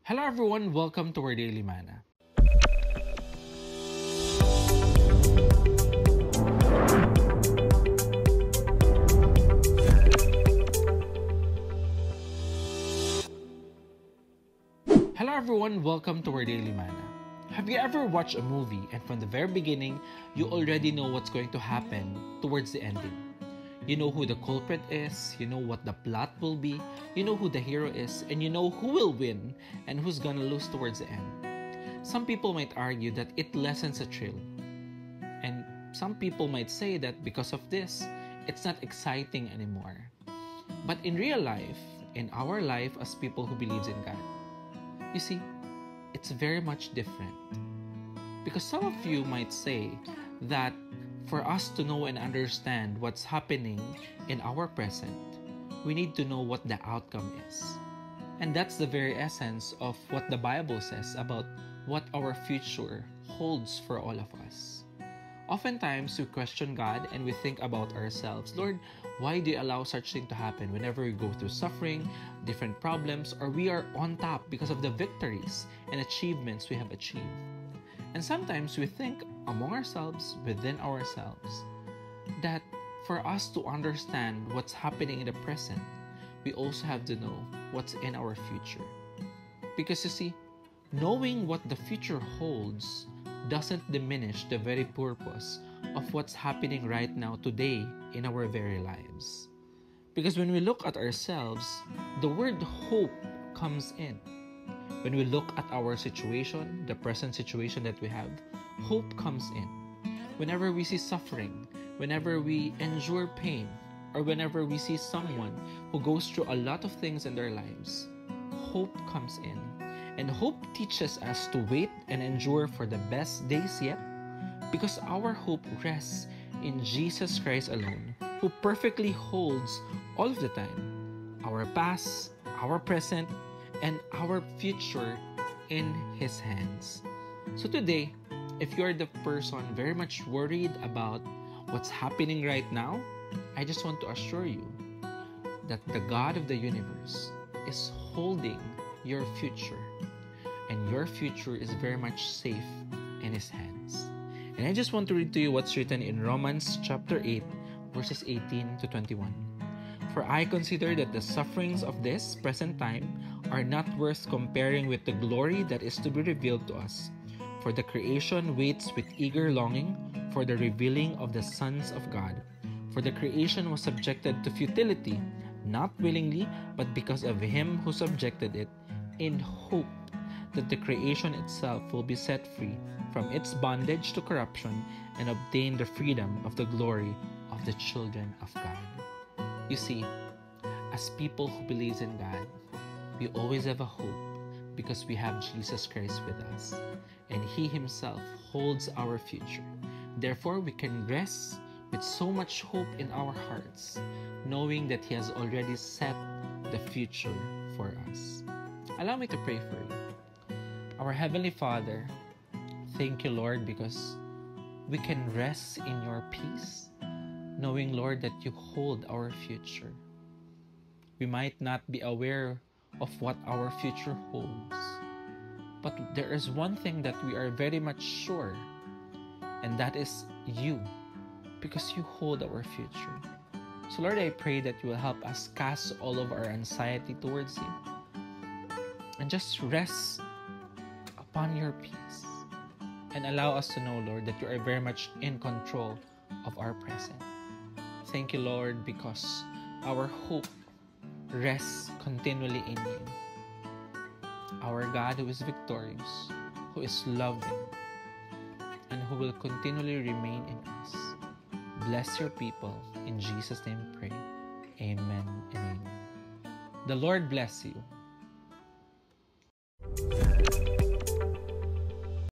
Hello everyone, welcome to our Daily Manna. Hello everyone, welcome to our Daily Manna. Have you ever watched a movie and from the very beginning, you already know what's going to happen towards the ending? You know who the culprit is, you know what the plot will be, you know who the hero is, and you know who will win and who's gonna lose towards the end. Some people might argue that it lessens the thrill. And some people might say that because of this, it's not exciting anymore. But in real life, in our life as people who believes in God, you see, it's very much different. Because some of you might say that for us to know and understand what's happening in our present, we need to know what the outcome is. And that's the very essence of what the Bible says about what our future holds for all of us. Oftentimes, we question God and we think about ourselves. Lord, why do you allow such thing to happen whenever we go through suffering, different problems, or we are on top because of the victories and achievements we have achieved? And sometimes we think among ourselves, within ourselves, that for us to understand what's happening in the present, we also have to know what's in our future. Because you see, knowing what the future holds doesn't diminish the very purpose of what's happening right now today in our very lives. Because when we look at ourselves, the word hope comes in. When we look at our situation, the present situation that we have, hope comes in. Whenever we see suffering, whenever we endure pain, or whenever we see someone who goes through a lot of things in their lives, hope comes in. And hope teaches us to wait and endure for the best days yet, because our hope rests in Jesus Christ alone, who perfectly holds all of the time, our past, our present, and our future in His hands. So today, if you're the person very much worried about what's happening right now, I just want to assure you that the God of the universe is holding your future, and your future is very much safe in His hands. And I just want to read to you what's written in Romans chapter 8, verses 18 to 21. For I consider that the sufferings of this present time are not worth comparing with the glory that is to be revealed to us. For the creation waits with eager longing for the revealing of the sons of God. For the creation was subjected to futility, not willingly, but because of Him who subjected it, in hope that the creation itself will be set free from its bondage to corruption and obtain the freedom of the glory of the children of God. You see, as people who believes in God, we always have a hope because we have Jesus Christ with us, and He Himself holds our future. Therefore, we can rest with so much hope in our hearts, knowing that He has already set the future for us. Allow me to pray for you. Our Heavenly Father, thank you, Lord, because we can rest in your peace, knowing, Lord, that you hold our future. We might not be aware of what our future holds, but there is one thing that we are very much sure, and that is you, because you hold our future. So Lord, I pray that you will help us cast all of our anxiety towards you and just rest upon your peace and allow us to know, Lord, that you are very much in control of our present. Thank you, Lord, because our hope rests continually in you. Our God who is victorious, who is loving, and who will continually remain in us. Bless your people. In Jesus' name we pray. Amen and amen. The Lord bless you.